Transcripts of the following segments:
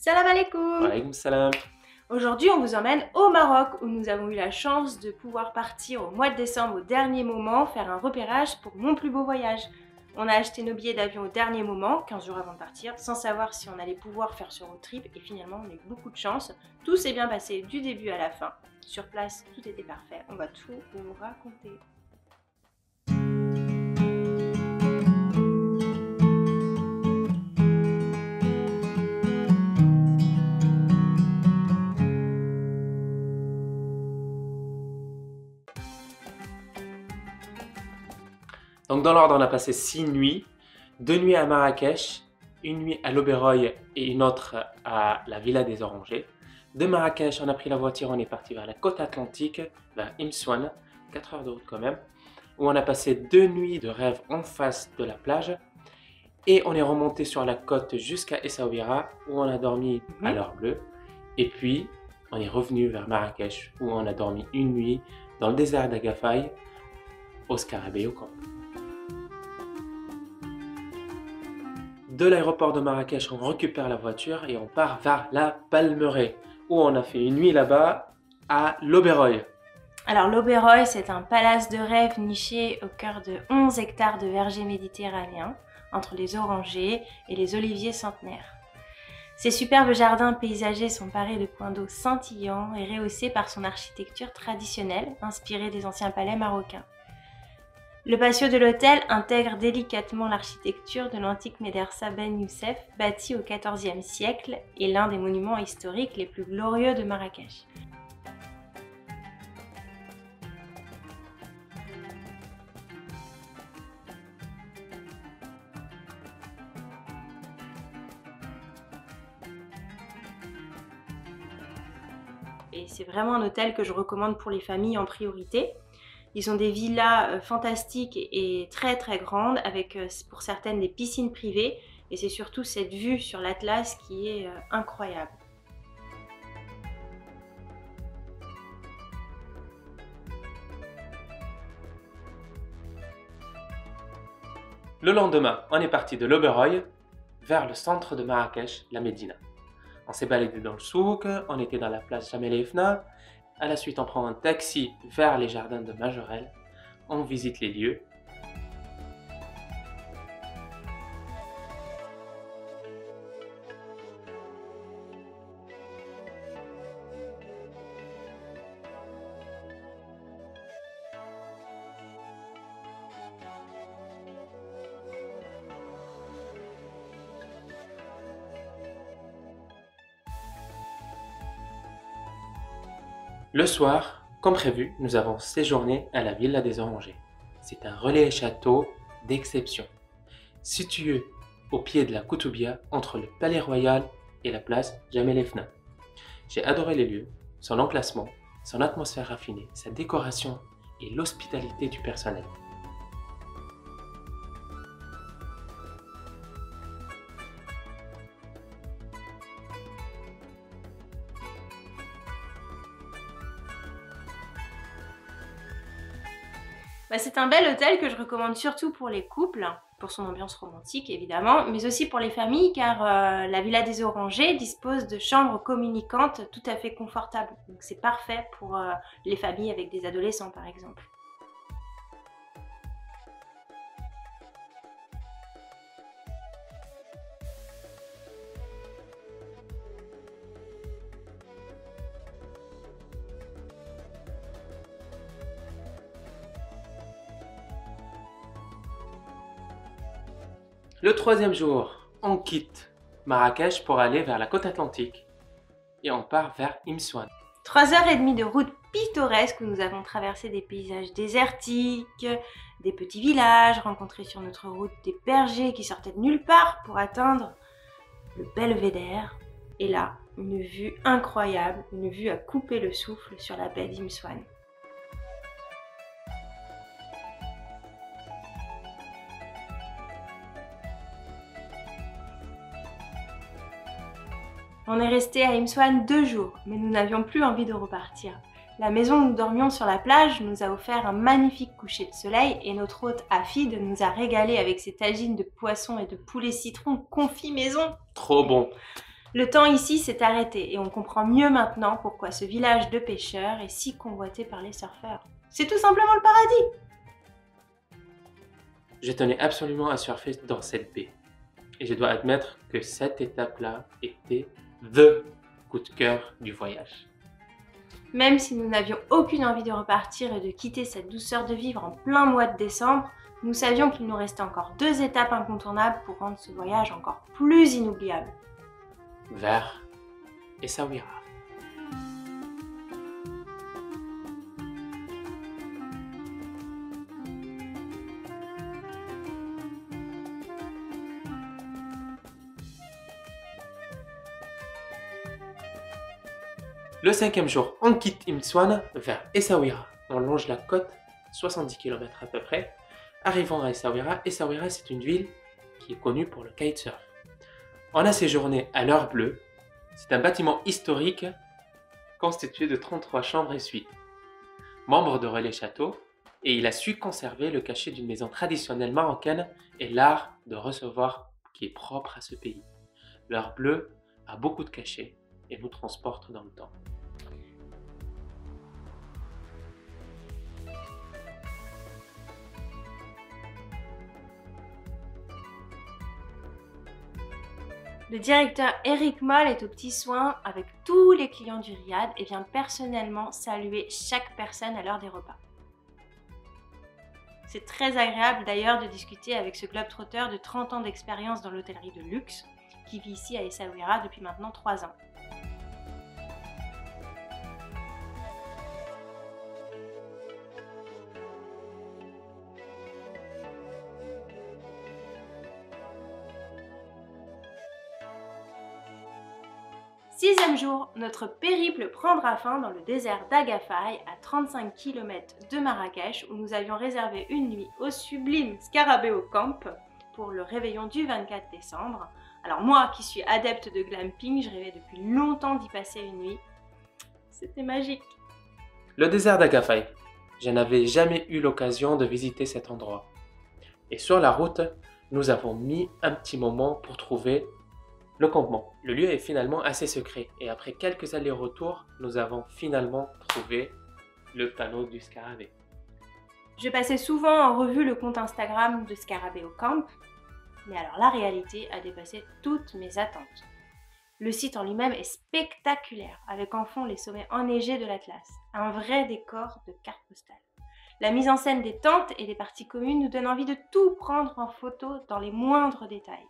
Salam alaikum! Alaykoum salam. Aujourd'hui, on vous emmène au Maroc où nous avons eu la chance de pouvoir partir au mois de décembre au dernier moment, faire un repérage pour mon plus beau voyage. On a acheté nos billets d'avion au dernier moment, 15 jours avant de partir, sans savoir si on allait pouvoir faire ce road trip et finalement on a eu beaucoup de chance. Tout s'est bien passé du début à la fin. Sur place, tout était parfait. On va tout vous raconter. Donc dans l'ordre, on a passé 6 nuits. 2 nuits à Marrakech, une nuit à l'Oberoi et une autre à la Villa des Orangers. De Marrakech, on a pris la voiture, on est parti vers la côte atlantique, vers Imsouane, 4 heures de route quand même, où on a passé 2 nuits de rêve en face de la plage. Et on est remonté sur la côte jusqu'à Essaouira, où on a dormi à l'heure bleue. Et puis, on est revenu vers Marrakech, où on a dormi une nuit dans le désert d'Agafay, au Scarabée au camp. De l'aéroport de Marrakech, on récupère la voiture et on part vers la Palmeraie, où on a fait une nuit là-bas à l'Oberoi. Alors l'Oberoi, c'est un palace de rêve niché au cœur de 11 hectares de vergers méditerranéens, entre les orangers et les oliviers centenaires. Ces superbes jardins paysagers sont parés de points d'eau scintillants et rehaussés par son architecture traditionnelle, inspirée des anciens palais marocains. Le patio de l'hôtel intègre délicatement l'architecture de l'antique médersa Ben Youssef, bâti au XIVe siècle et l'un des monuments historiques les plus glorieux de Marrakech. Et c'est vraiment un hôtel que je recommande pour les familles en priorité. Ils ont des villas fantastiques et très très grandes, avec pour certaines des piscines privées. Et c'est surtout cette vue sur l'Atlas qui est incroyable. Le lendemain, on est parti de l'Oberoi vers le centre de Marrakech, la Médina. On s'est baladé dans le souk, on était dans la place Jamel Efna. À la suite, on prend un taxi vers les jardins de Majorelle. On visite les lieux. Le soir, comme prévu, nous avons séjourné à la Villa des Orangers. C'est un relais château d'exception, situé au pied de la Koutoubia, entre le Palais Royal et la place Jamel Efna. J'ai adoré les lieux, son emplacement, son atmosphère raffinée, sa décoration et l'hospitalité du personnel. C'est un bel hôtel que je recommande surtout pour les couples, pour son ambiance romantique évidemment, mais aussi pour les familles car la Villa des Orangers dispose de chambres communicantes tout à fait confortables. Donc c'est parfait pour les familles avec des adolescents par exemple. Le troisième jour, on quitte Marrakech pour aller vers la côte atlantique et on part vers Imsouane. 3h30 de route pittoresque où nous avons traversé des paysages désertiques, des petits villages, rencontré sur notre route des bergers qui sortaient de nulle part pour atteindre le Belvédère. Et là, une vue incroyable, une vue à couper le souffle sur la baie d'Imsouane. On est resté à Imsouane 2 jours, mais nous n'avions plus envie de repartir. La maison où nous dormions sur la plage nous a offert un magnifique coucher de soleil et notre hôte Afid nous a régalé avec ses tagines de poisson et de poulet citron confit maison. Trop bon! Le temps ici s'est arrêté et on comprend mieux maintenant pourquoi ce village de pêcheurs est si convoité par les surfeurs. C'est tout simplement le paradis! Je tenais absolument à surfer dans cette baie. Et je dois admettre que cette étape-là était THE coup de cœur du voyage. Même si nous n'avions aucune envie de repartir et de quitter cette douceur de vivre en plein mois de décembre, nous savions qu'il nous restait encore 2 étapes incontournables pour rendre ce voyage encore plus inoubliable. Vers Essaouira. Le 5e jour, on quitte Imtswana vers Essaouira. On longe la côte, 70 km à peu près. Arrivant à Essaouira, Essaouira c'est une ville qui est connue pour le kitesurf. On a séjourné à l'Heure Bleue. C'est un bâtiment historique constitué de 33 chambres et suites. Membre de Relais Château, et il a su conserver le cachet d'une maison traditionnelle marocaine et l'art de recevoir qui est propre à ce pays. L'Heure Bleue a beaucoup de cachets et nous transporte dans le temps. Le directeur Eric Moll est aux petits soins avec tous les clients du riad et vient personnellement saluer chaque personne à l'heure des repas. C'est très agréable d'ailleurs de discuter avec ce globe-trotteur de 30 ans d'expérience dans l'hôtellerie de luxe qui vit ici à Essaouira depuis maintenant 3 ans. Sixième jour, notre périple prendra fin dans le désert d'Agafay, à 35 km de Marrakech, où nous avions réservé une nuit au sublime Scarabeo Camp pour le réveillon du 24 décembre. Alors moi qui suis adepte de glamping, je rêvais depuis longtemps d'y passer une nuit. C'était magique. Le désert d'Agafay. Je n'avais jamais eu l'occasion de visiter cet endroit. Et sur la route, nous avons mis un petit moment pour trouver le campement. Le lieu est finalement assez secret et après quelques allers-retours, nous avons finalement trouvé le panneau du Scarabée. Je passais souvent en revue le compte Instagram de Scarabeo Camp, mais alors la réalité a dépassé toutes mes attentes. Le site en lui-même est spectaculaire, avec en fond les sommets enneigés de l'Atlas, un vrai décor de carte postale. La mise en scène des tentes et des parties communes nous donne envie de tout prendre en photo dans les moindres détails.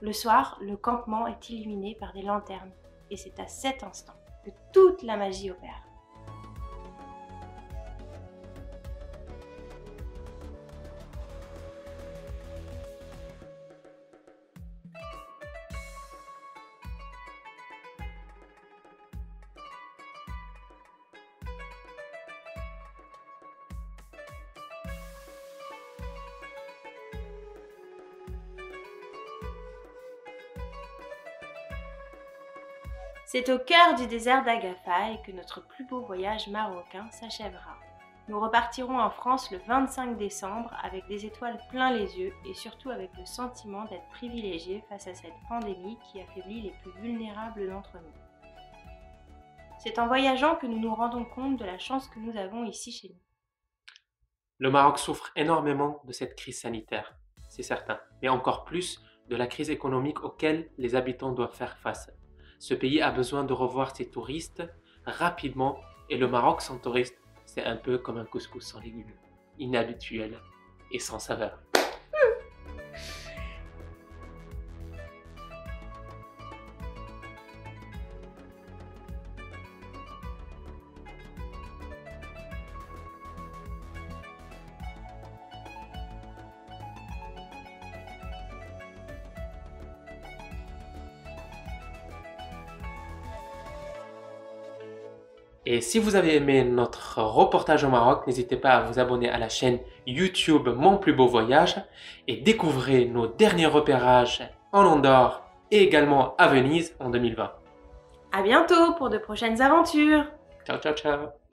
Le soir, le campement est illuminé par des lanternes et c'est à cet instant que toute la magie opère. C'est au cœur du désert d'Agafay que notre plus beau voyage marocain s'achèvera. Nous repartirons en France le 25 décembre avec des étoiles plein les yeux et surtout avec le sentiment d'être privilégiés face à cette pandémie qui affaiblit les plus vulnérables d'entre nous. C'est en voyageant que nous nous rendons compte de la chance que nous avons ici chez nous. Le Maroc souffre énormément de cette crise sanitaire, c'est certain, mais encore plus de la crise économique auquel les habitants doivent faire face. Ce pays a besoin de revoir ses touristes rapidement et le Maroc sans touristes, c'est un peu comme un couscous sans légumes, inhabituel et sans saveur. Et si vous avez aimé notre reportage au Maroc, n'hésitez pas à vous abonner à la chaîne YouTube Mon Plus Beau Voyage et découvrez nos derniers repérages en Andorre et également à Venise en 2020. À bientôt pour de prochaines aventures. Ciao, ciao, ciao.